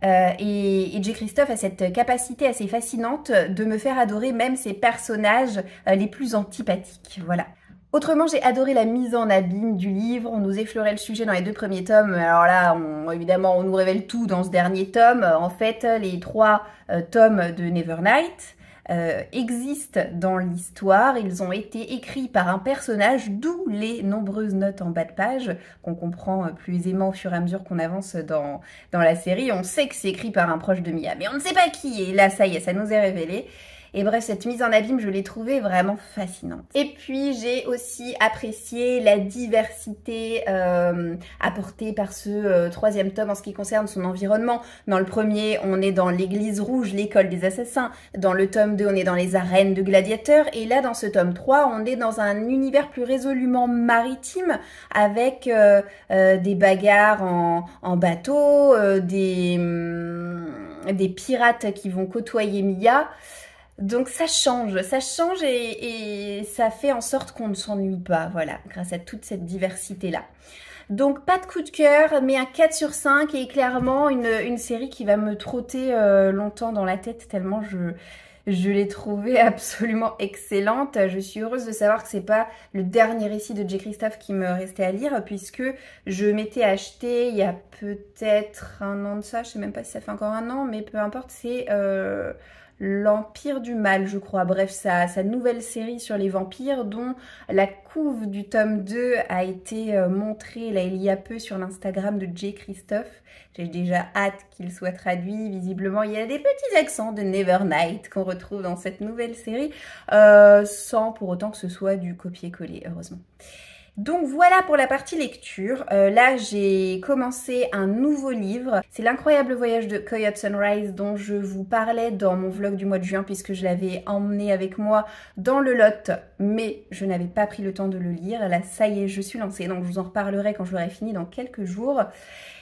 Et J. Christophe a cette capacité assez fascinante de me faire adorer même ses personnages les plus antipathiques, voilà. Autrement, j'ai adoré la mise en abîme du livre. On nous effleurait le sujet dans les 2 premiers tomes. Alors là, évidemment, on nous révèle tout dans ce dernier tome. En fait, les 3 tomes de Nevernight existent dans l'histoire. Ils ont été écrits par un personnage, d'où les nombreuses notes en bas de page qu'on comprend plus aisément au fur et à mesure qu'on avance dans la série. On sait que c'est écrit par un proche de Mia, mais on ne sait pas qui. Et là, ça y est, ça nous est révélé. Et bref, cette mise en abîme, je l'ai trouvée vraiment fascinante. Et puis, j'ai aussi apprécié la diversité apportée par ce 3e tome en ce qui concerne son environnement. Dans le premier, on est dans l'église rouge, l'école des assassins. Dans le tome 2, on est dans les arènes de gladiateurs. Et là, dans ce tome 3, on est dans un univers plus résolument maritime avec des bagarres en bateau, des pirates qui vont côtoyer Mia. Donc ça change et ça fait en sorte qu'on ne s'ennuie pas, voilà, grâce à toute cette diversité-là. Donc pas de coup de cœur, mais un 4 sur 5 et clairement une série qui va me trotter longtemps dans la tête tellement je l'ai trouvée absolument excellente. Je suis heureuse de savoir que c'est pas le dernier récit de J. Christophe qui me restait à lire puisque je m'étais acheté il y a peut-être un an de ça, je sais même pas si ça fait encore un an, mais peu importe, c'est... L'Empire du Mal, je crois. Bref, sa nouvelle série sur les vampires dont la couve du tome 2 a été montrée là il y a peu sur l'Instagram de J. Christophe. J'ai déjà hâte qu'il soit traduit. Visiblement, il y a des petits accents de Nevernight qu'on retrouve dans cette nouvelle série sans pour autant que ce soit du copier-coller, heureusement. Donc voilà pour la partie lecture. Là, j'ai commencé un nouveau livre. C'est L'incroyable voyage de Coyote Sunrise dont je vous parlais dans mon vlog du mois de juin puisque je l'avais emmené avec moi dans le Lot, mais je n'avais pas pris le temps de le lire. Là, ça y est, je suis lancée, donc je vous en reparlerai quand je l'aurai fini dans quelques jours.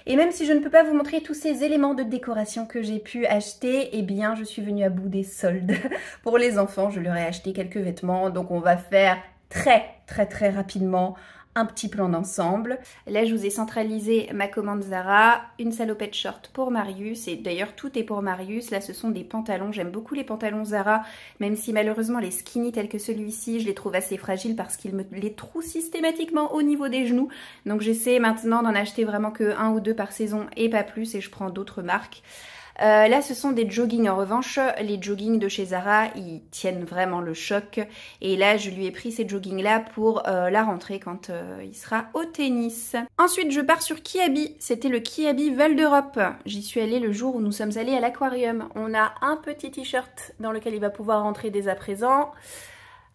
Et même si je ne peux pas vous montrer tous ces éléments de décoration que j'ai pu acheter, eh bien, je suis venue à bout des soldes. Pour les enfants, je leur ai acheté quelques vêtements, donc on va faire très rapidement un petit plan d'ensemble. Là, je vous ai centralisé ma commande Zara, une salopette short pour Marius, et d'ailleurs tout est pour Marius. Là, ce sont des pantalons, j'aime beaucoup les pantalons Zara, même si malheureusement les skinny tels que celui-ci, je les trouve assez fragiles parce qu'ils me les trouvent systématiquement au niveau des genoux. Donc j'essaie maintenant d'en acheter vraiment que 1 ou 2 par saison et pas plus, et je prends d'autres marques. Là, ce sont des joggings en revanche. Les joggings de chez Zara, ils tiennent vraiment le choc. Et là, je lui ai pris ces joggings-là pour la rentrée quand il sera au tennis. Ensuite, je pars sur Kiabi. C'était le Kiabi Val d'Europe. J'y suis allée le jour où nous sommes allés à l'aquarium. On a un petit t-shirt dans lequel il va pouvoir rentrer dès à présent.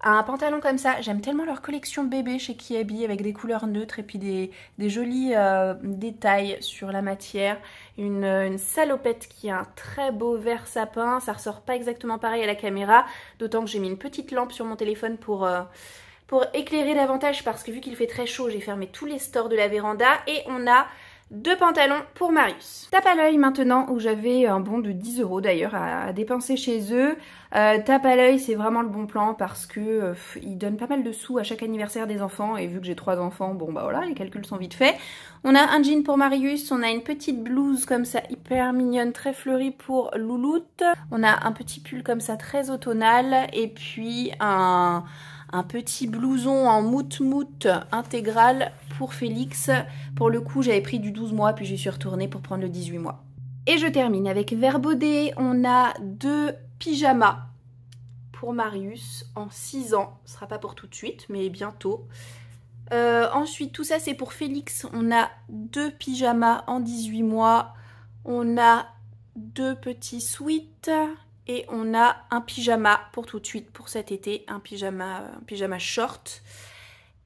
Un pantalon comme ça, j'aime tellement leur collection bébé chez Kiabi avec des couleurs neutres et puis des jolis détails sur la matière. Une salopette qui a un très beau vert sapin, ça ressort pas exactement pareil à la caméra, d'autant que j'ai mis une petite lampe sur mon téléphone pour éclairer davantage parce que vu qu'il fait très chaud, j'ai fermé tous les stores de la véranda et on a 2 pantalons pour Marius. Tape à l'œil maintenant où j'avais un bon de 10 € d'ailleurs à dépenser chez eux. Tape à l'œil, c'est vraiment le bon plan parce que ils donnent pas mal de sous à chaque anniversaire des enfants et vu que j'ai 3 enfants, bon bah voilà, les calculs sont vite faits. On a un jean pour Marius, on a une petite blouse comme ça hyper mignonne, très fleurie pour Louloute. On a un petit pull comme ça très automnal et puis un un petit blouson en mout-mout intégral pour Félix. Pour le coup, j'avais pris du 12 mois, puis j'y suis retournée pour prendre le 18 mois. Et je termine avec Verbaudet. On a 2 pyjamas pour Marius en 6 ans. Ce sera pas pour tout de suite, mais bientôt. Ensuite, tout ça, c'est pour Félix. On a 2 pyjamas en 18 mois. On a 2 petits sweats. Et on a un pyjama pour tout de suite, pour cet été. Un pyjama short.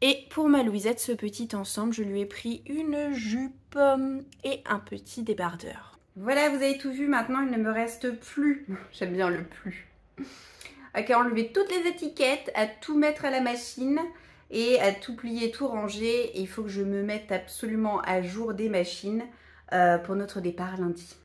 Et pour ma Louisette, ce petit ensemble, je lui ai pris une jupe et un petit débardeur. Voilà, vous avez tout vu. Maintenant, il ne me reste plus. J'aime bien le plus. À enlever toutes les étiquettes, à tout mettre à la machine et à tout plier, tout ranger. Et il faut que je me mette absolument à jour des machines pour notre départ lundi.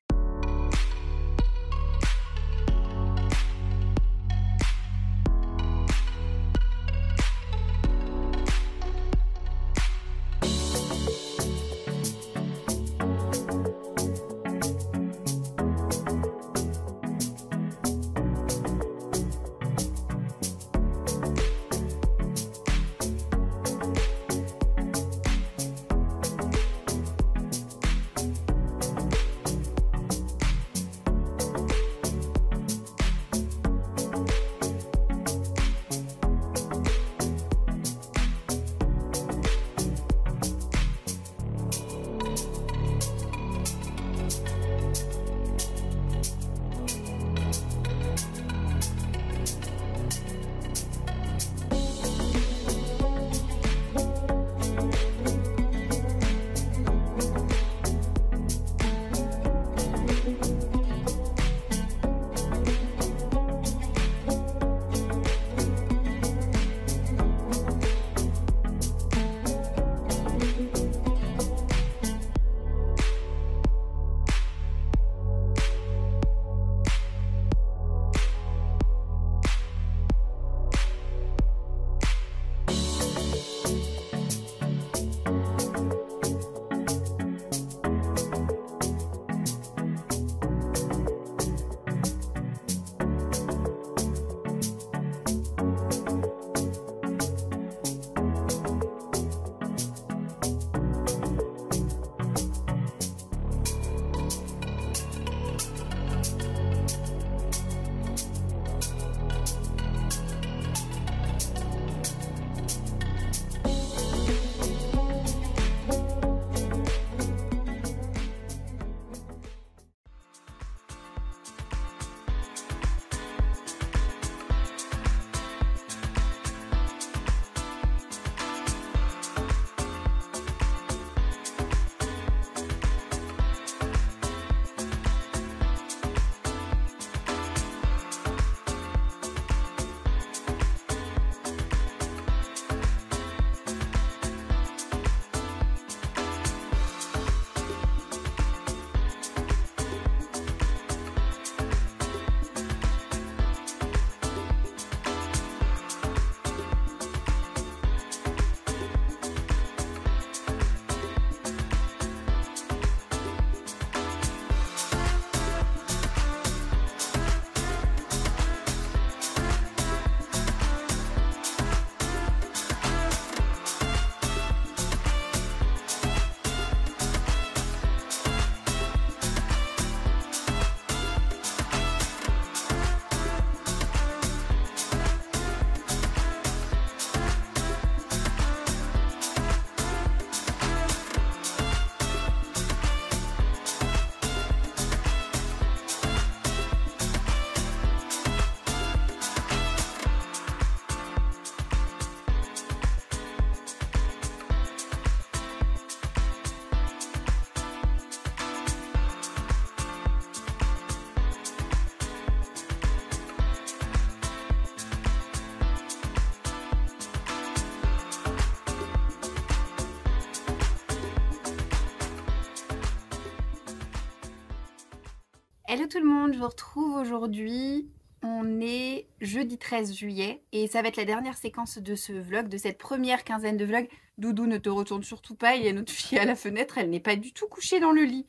Hello tout le monde, je vous retrouve aujourd'hui. On est jeudi 13 juillet et ça va être la dernière séquence de ce vlog, de cette première quinzaine de vlogs. Doudou, ne te retourne surtout pas, il y a notre fille à la fenêtre, elle n'est pas du tout couchée dans le lit.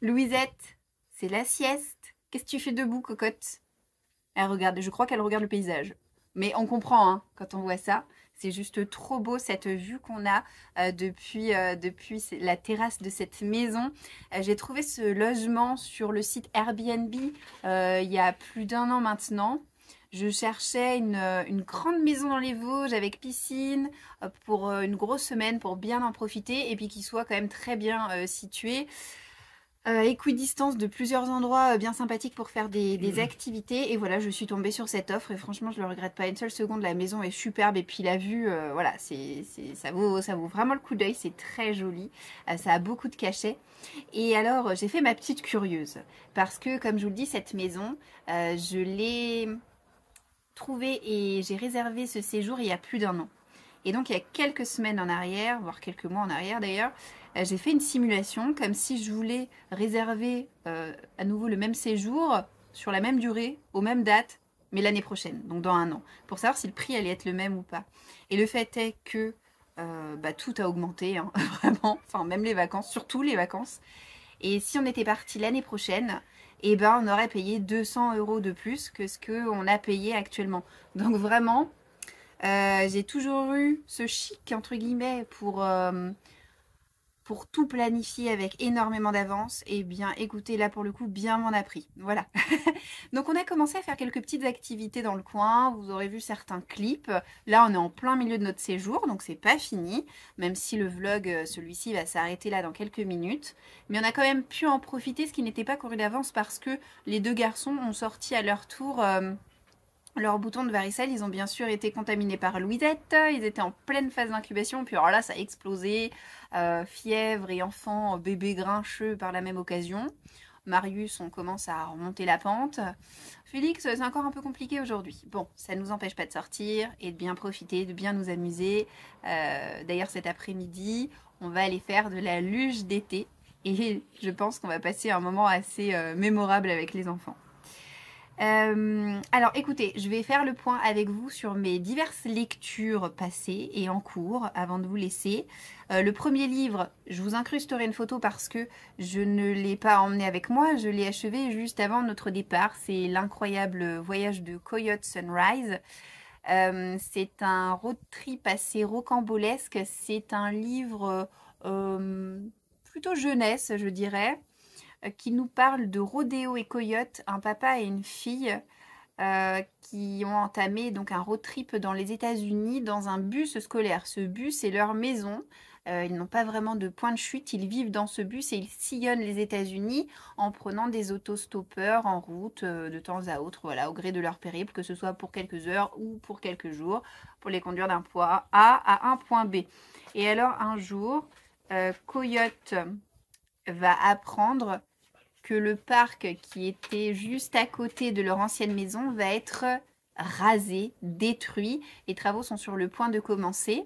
Louisette, c'est la sieste. Qu'est-ce que tu fais debout, cocotte? Elle regarde, je crois qu'elle regarde le paysage. Mais on comprend hein, quand on voit ça. C'est juste trop beau cette vue qu'on a depuis la terrasse de cette maison. J'ai trouvé ce logement sur le site Airbnb il y a plus d'1 an maintenant. Je cherchais une grande maison dans les Vosges avec piscine pour une grosse semaine pour bien en profiter et puis qui soit quand même très bien située. Équidistance de plusieurs endroits bien sympathiques pour faire des activités. Et voilà, je suis tombée sur cette offre et franchement, je ne le regrette pas une seule seconde. La maison est superbe et puis la vue, voilà, ça vaut vraiment le coup d'œil. C'est très joli. Ça a beaucoup de cachets. Et alors, j'ai fait ma petite curieuse parce que, comme je vous le dis, cette maison, je l'ai trouvée et j'ai réservé ce séjour il y a plus d'1 an. Et donc, il y a quelques semaines en arrière, voire quelques mois en arrière d'ailleurs, j'ai fait une simulation comme si je voulais réserver à nouveau le même séjour sur la même durée, aux mêmes dates, mais l'année prochaine, donc dans 1 an, pour savoir si le prix allait être le même ou pas. Et le fait est que tout a augmenté, hein, vraiment, enfin même les vacances, surtout les vacances. Et si on était parti l'année prochaine, eh ben, on aurait payé 200 € de plus que ce qu'on a payé actuellement. Donc vraiment, j'ai toujours eu ce chic, entre guillemets, pour tout planifier avec énormément d'avance. Et bien, écoutez, là pour le coup, bien m'en a pris. Voilà. Donc on a commencé à faire quelques petites activités dans le coin. Vous aurez vu certains clips. Là, on est en plein milieu de notre séjour, donc c'est pas fini. Même si le vlog, celui-ci, va s'arrêter là dans quelques minutes. Mais on a quand même pu en profiter, ce qui n'était pas couru d'avance parce que les 2 garçons ont sorti à leur tour... leurs boutons de varicelle, ils ont bien sûr été contaminés par Louisette, ils étaient en pleine phase d'incubation, puis alors là ça a explosé, fièvre et enfant bébé grincheux par la même occasion. Marius, on commence à remonter la pente. Félix, c'est encore un peu compliqué aujourd'hui. Bon, ça ne nous empêche pas de sortir et de bien profiter, de bien nous amuser. D'ailleurs cet après-midi, on va aller faire de la luge d'été et je pense qu'on va passer un moment assez mémorable avec les enfants. Alors écoutez, je vais faire le point avec vous sur mes diverses lectures passées et en cours avant de vous laisser. Le premier livre, je vous incrusterai une photo parce que je ne l'ai pas emmené avec moi, je l'ai achevé juste avant notre départ. C'est L'incroyable voyage de Coyote Sunrise. C'est un road trip assez rocambolesque, c'est un livre plutôt jeunesse je dirais. Qui nous parle de Rodéo et Coyote, un papa et une fille qui ont entamé donc un road trip dans les États-Unis dans un bus scolaire. Ce bus est leur maison. Ils n'ont pas vraiment de point de chute. Ils vivent dans ce bus et ils sillonnent les États-Unis en prenant des autostoppeurs en route de temps à autre, voilà, au gré de leur périple, que ce soit pour quelques heures ou pour quelques jours, pour les conduire d'un point A à un point B. Et alors un jour, Coyote va apprendre que le parc qui était juste à côté de leur ancienne maison va être rasé, détruit. Les travaux sont sur le point de commencer.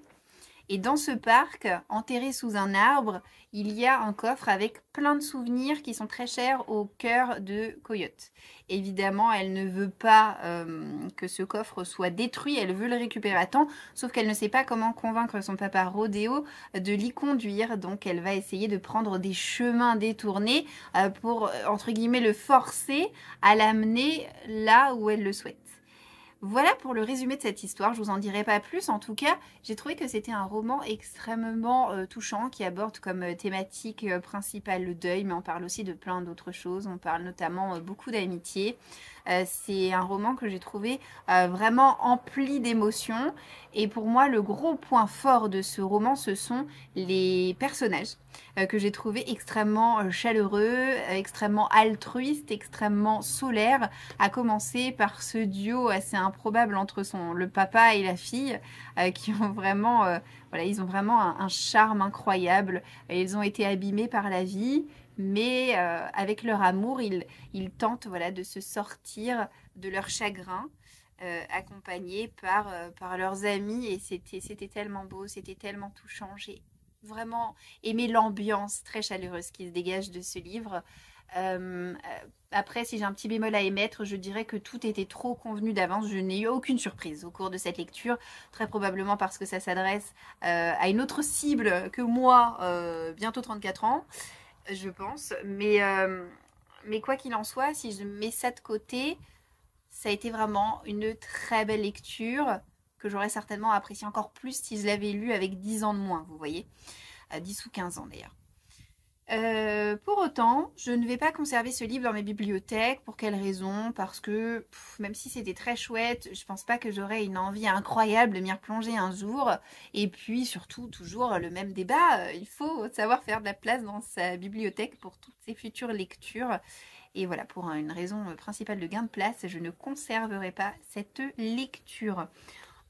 Et dans ce parc, enterré sous un arbre, il y a un coffre avec plein de souvenirs qui sont très chers au cœur de Coyote. Évidemment, elle ne veut pas que ce coffre soit détruit, elle veut le récupérer à temps, sauf qu'elle ne sait pas comment convaincre son papa Rodéo de l'y conduire. Donc elle va essayer de prendre des chemins détournés pour, entre guillemets, le forcer à l'amener là où elle le souhaite. Voilà pour le résumé de cette histoire, je vous en dirai pas plus. En tout cas, j'ai trouvé que c'était un roman extrêmement touchant qui aborde comme thématique principale le deuil, mais on parle aussi de plein d'autres choses. On parle notamment beaucoup d'amitié. C'est un roman que j'ai trouvé vraiment empli d'émotions. Et pour moi, le gros point fort de ce roman, ce sont les personnages que j'ai trouvé extrêmement chaleureux, extrêmement altruistes, extrêmement solaires, à commencer par ce duo assez improbable entre le papa et la fille, qui ont vraiment, voilà, ils ont vraiment un charme incroyable. Ils ont été abîmés par la vie, mais avec leur amour, ils tentent, voilà, de se sortir de leur chagrin. Accompagnés par leurs amis, et c'était tellement beau, c'était tellement touchant. J'ai vraiment aimé l'ambiance très chaleureuse qui se dégage de ce livre. Après, si j'ai un petit bémol à émettre, je dirais que tout était trop convenu d'avance. Je n'ai eu aucune surprise au cours de cette lecture, très probablement parce que ça s'adresse à une autre cible que moi, bientôt 34 ans, je pense. Mais quoi qu'il en soit, si je mets ça de côté, Ça a été vraiment une très belle lecture que j'aurais certainement apprécié encore plus si je l'avais lu avec 10 ans de moins, vous voyez. 10 ou 15 ans d'ailleurs. Pour autant, je ne vais pas conserver ce livre dans mes bibliothèques. Pour quelle raison? Parce que même si c'était très chouette, je pense pas que j'aurais une envie incroyable de m'y replonger un jour. Et puis surtout, toujours le même débat, il faut savoir faire de la place dans sa bibliothèque pour toutes ses futures lectures. Et voilà, pour une raison principale de gain de place, je ne conserverai pas cette lecture.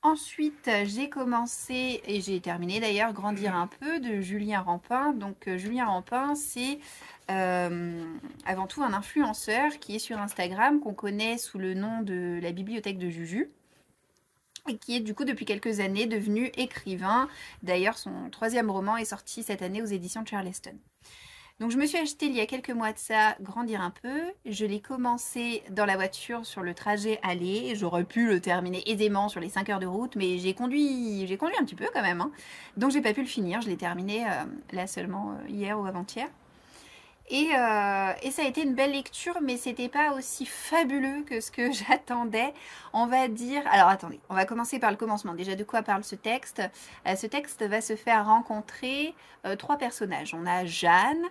Ensuite, j'ai commencé, et j'ai terminé d'ailleurs, Grandir un peu de Julien Rampin. Donc Julien Rampin, c'est avant tout un influenceur qui est sur Instagram, qu'on connaît sous le nom de la bibliothèque de Juju, et qui est du coup depuis quelques années devenu écrivain. D'ailleurs, son 3e roman est sorti cette année aux éditions de Charleston. Donc je me suis acheté il y a quelques mois de ça, Grandir un peu. Je l'ai commencé dans la voiture sur le trajet aller. J'aurais pu le terminer aisément sur les 5 heures de route, mais j'ai conduit un petit peu quand même, hein. Donc j'ai pas pu le finir. Je l'ai terminé là seulement hier ou avant-hier. Et ça a été une belle lecture, mais c'était pas aussi fabuleux que ce que j'attendais. On va dire... Alors attendez, on va commencer par le commencement. Déjà, de quoi parle ce texte? Ce texte va se faire rencontrer 3 personnages. On a Jeanne,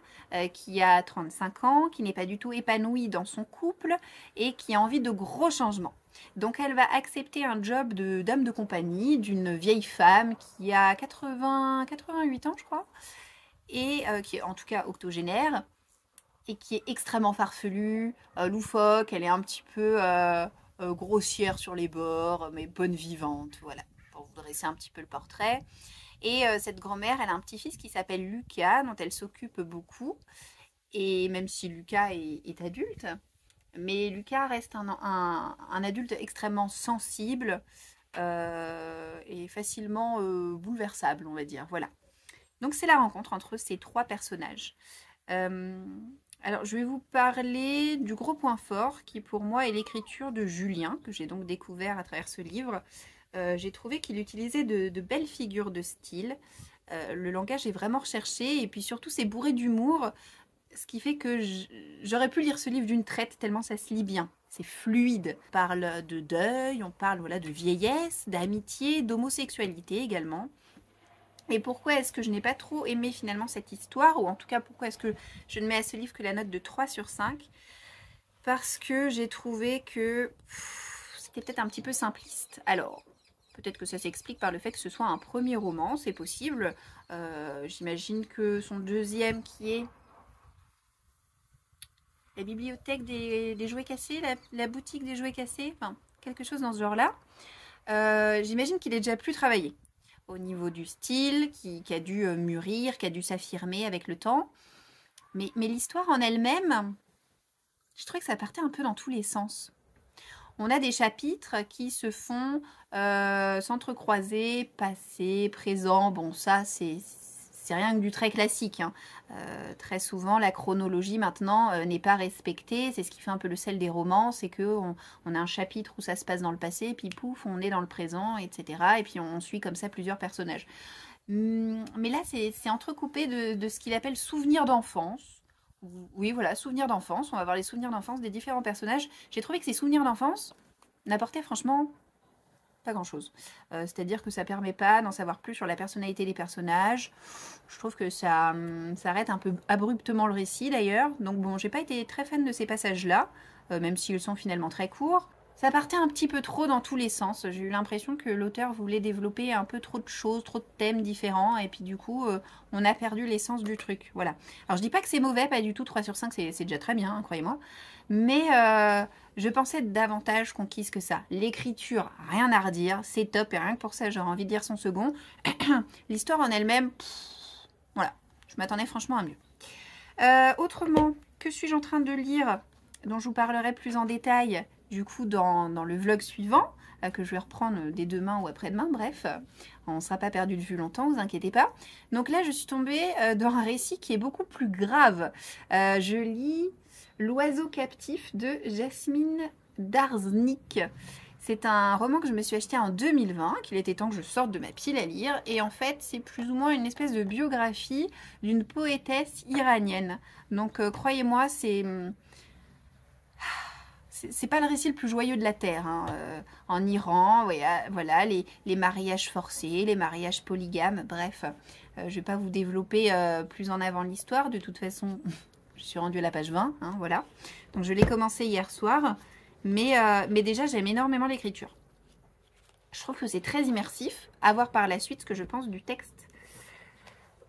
qui a 35 ans, qui n'est pas du tout épanouie dans son couple et qui a envie de gros changements. Donc elle va accepter un job de dame de compagnie d'une vieille femme qui a 88 ans, je crois, et qui est en tout cas octogénaire, et qui est extrêmement farfelue, loufoque, elle est un petit peu grossière sur les bords, mais bonne vivante, voilà, pour vous dresser un petit peu le portrait. Et cette grand-mère, elle a un petit-fils qui s'appelle Lucas, dont elle s'occupe beaucoup, et même si Lucas est adulte, mais Lucas reste un adulte extrêmement sensible et facilement bouleversable, on va dire, voilà. Donc c'est la rencontre entre ces 3 personnages. Alors, je vais vous parler du gros point fort qui, pour moi, est l'écriture de Julien, que j'ai donc découvert à travers ce livre. J'ai trouvé qu'il utilisait de belles figures de style. Le langage est vraiment recherché et puis surtout, c'est bourré d'humour, ce qui fait que j'aurais pu lire ce livre d'une traite tellement ça se lit bien. C'est fluide. On parle de deuil, on parle voilà, de vieillesse, d'amitié, d'homosexualité également. Et pourquoi est-ce que je n'ai pas trop aimé finalement cette histoire, ou en tout cas pourquoi est-ce que je ne mets à ce livre que la note de 3 sur 5? Parce que j'ai trouvé que c'était peut-être un petit peu simpliste. Alors, peut-être que ça s'explique par le fait que ce soit un premier roman, c'est possible. J'imagine que son 2e qui est la bibliothèque des jouets cassés, la boutique des jouets cassés, enfin quelque chose dans ce genre-là. J'imagine qu'il est déjà plus travaillé au niveau du style, qui a dû mûrir, qui a dû s'affirmer avec le temps. Mais l'histoire en elle-même, je trouvais que ça partait un peu dans tous les sens. On a des chapitres qui se font s'entrecroiser, passé, présent. Bon, ça, c'est rien que du très classique, hein. Très souvent, la chronologie maintenant n'est pas respectée. C'est ce qui fait un peu le sel des romans, c'est qu'on a un chapitre où ça se passe dans le passé, et puis pouf, on est dans le présent, etc. Et puis on suit comme ça plusieurs personnages. Mais là, c'est entrecoupé de ce qu'il appelle souvenirs d'enfance. Oui, voilà, souvenirs d'enfance. On va voir les souvenirs d'enfance des différents personnages. J'ai trouvé que ces souvenirs d'enfance n'apportaient franchement pas grand-chose. C'est-à-dire que ça permet pas d'en savoir plus sur la personnalité des personnages. Je trouve que ça arrête un peu abruptement le récit d'ailleurs. Donc bon, j'ai pas été très fan de ces passages-là, même s'ils sont finalement très courts. Ça partait un petit peu trop dans tous les sens. J'ai eu l'impression que l'auteur voulait développer un peu trop de choses, trop de thèmes différents, et puis du coup, on a perdu l'essence du truc. Voilà. Alors je dis pas que c'est mauvais, pas du tout, 3 sur 5, c'est déjà très bien, hein, croyez-moi. Mais je pensais davantage conquise que ça. L'écriture, rien à redire, c'est top, et rien que pour ça, j'aurais envie de lire son second. L'histoire en elle-même, voilà, je m'attendais franchement à mieux. Autrement, que suis-je en train de lire, dont je vous parlerai plus en détail du coup dans le vlog suivant, que je vais reprendre dès demain ou après-demain, bref, on ne sera pas perdu de vue longtemps, vous inquiétez pas. Donc là, je suis tombée dans un récit qui est beaucoup plus grave. Je lis L'oiseau captif de Jasmine Darznik. C'est un roman que je me suis acheté en 2020, qu'il était temps que je sorte de ma pile à lire, et en fait, c'est plus ou moins une espèce de biographie d'une poétesse iranienne. Donc, croyez-moi, c'est c'est pas le récit le plus joyeux de la Terre. Hein. En Iran, ouais, voilà, les mariages forcés, les mariages polygames, bref. Je vais pas vous développer plus en avant l'histoire. De toute façon, je suis rendue à la page 20, hein, voilà. Donc je l'ai commencé hier soir. Mais déjà, j'aime énormément l'écriture. Je trouve que c'est très immersif. À voir par la suite ce que je pense du texte.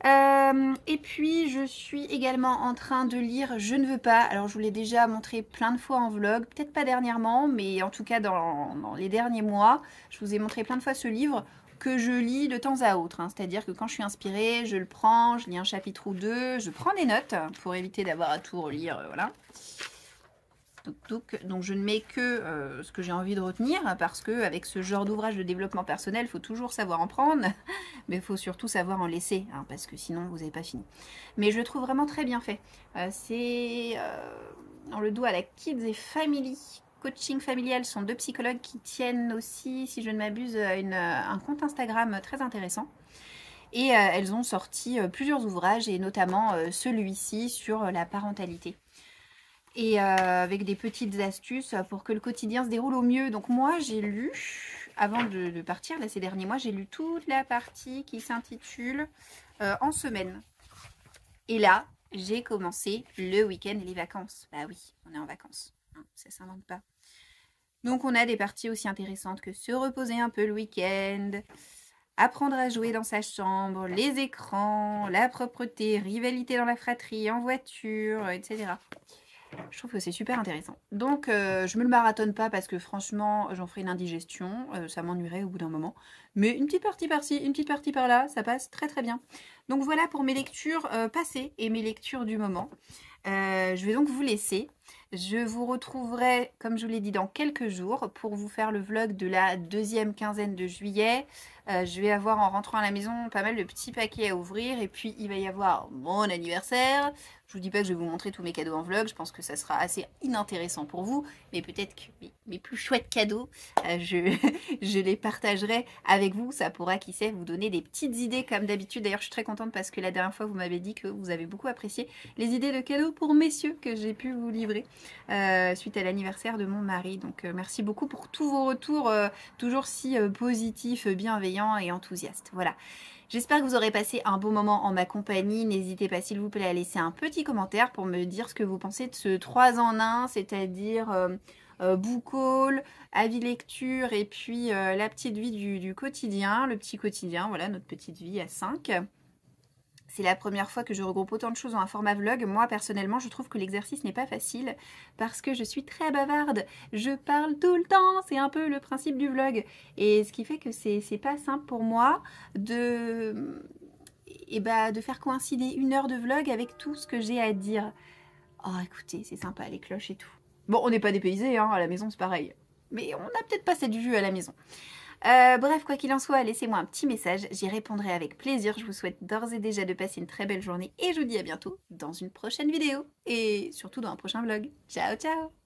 Et puis je suis également en train de lire Je ne veux pas. Alors je vous l'ai déjà montré plein de fois en vlog, peut-être pas dernièrement, mais en tout cas dans les derniers mois, je vous ai montré plein de fois ce livre que je lis de temps à autre. Hein. C'est-à-dire que quand je suis inspirée, je le prends, je lis un chapitre ou deux, je prends des notes pour éviter d'avoir à tout relire, voilà. Donc je ne mets que ce que j'ai envie de retenir, parce que avec ce genre d'ouvrage de développement personnel, il faut toujours savoir en prendre, mais il faut surtout savoir en laisser, hein, parce que sinon vous n'avez pas fini. Mais je le trouve vraiment très bien fait. On le doit à la Kids et Family Coaching Familial, ce sont 2 psychologues qui tiennent aussi, si je ne m'abuse, un compte Instagram très intéressant. Et elles ont sorti plusieurs ouvrages, et notamment celui-ci sur la parentalité. Et avec des petites astuces pour que le quotidien se déroule au mieux. Donc moi j'ai lu, avant de partir là, ces derniers mois, j'ai lu toute la partie qui s'intitule En semaine. Et là, j'ai commencé le week-end et les vacances. Bah oui, on est en vacances, hein, ça s'invente pas. Donc on a des parties aussi intéressantes que se reposer un peu le week-end, apprendre à jouer dans sa chambre, les écrans, la propreté, rivalité dans la fratrie, en voiture, etc. Je trouve que c'est super intéressant. Donc, je me le marathonne pas parce que franchement, j'en ferai une indigestion. Ça m'ennuierait au bout d'un moment. Mais une petite partie par-ci, une petite partie par-là, ça passe très très bien. Donc voilà pour mes lectures passées et mes lectures du moment. Je vais donc vous laisser. Je vous retrouverai, comme je vous l'ai dit, dans quelques jours pour vous faire le vlog de la 2e quinzaine de juillet. Je vais avoir, en rentrant à la maison, pas mal de petits paquets à ouvrir. Et puis, il va y avoir mon anniversaire. Je vous dis pas que je vais vous montrer tous mes cadeaux en vlog. Je pense que ça sera assez inintéressant pour vous. Mais peut-être que mes plus chouettes cadeaux, je les partagerai avec vous. Ça pourra, qui sait, vous donner des petites idées comme d'habitude. D'ailleurs, je suis très contente parce que la dernière fois, vous m'avez dit que vous avez beaucoup apprécié les idées de cadeaux pour messieurs que j'ai pu vous livrer suite à l'anniversaire de mon mari. Donc, merci beaucoup pour tous vos retours, toujours si positifs, bienveillants et enthousiastes. Voilà. J'espère que vous aurez passé un bon moment en ma compagnie. N'hésitez pas, s'il vous plaît, à laisser un petit commentaire pour me dire ce que vous pensez de ce 3 en 1, c'est-à-dire book haul, avis lecture et puis la petite vie du quotidien, le petit quotidien, voilà, notre petite vie à 5. C'est la première fois que je regroupe autant de choses dans un format vlog. Moi, personnellement, je trouve que l'exercice n'est pas facile parce que je suis très bavarde. Je parle tout le temps, c'est un peu le principe du vlog. Et ce qui fait que c'est pas simple pour moi de faire coïncider 1 heure de vlog avec tout ce que j'ai à dire. Oh, écoutez, c'est sympa, les cloches et tout. Bon, on n'est pas dépaysés, hein, à la maison, c'est pareil. Mais on n'a peut-être pas cette vue à la maison. Bref, quoi qu'il en soit, laissez-moi un petit message, j'y répondrai avec plaisir. Je vous souhaite d'ores et déjà de passer une très belle journée et je vous dis à bientôt dans une prochaine vidéo et surtout dans un prochain vlog. Ciao, ciao!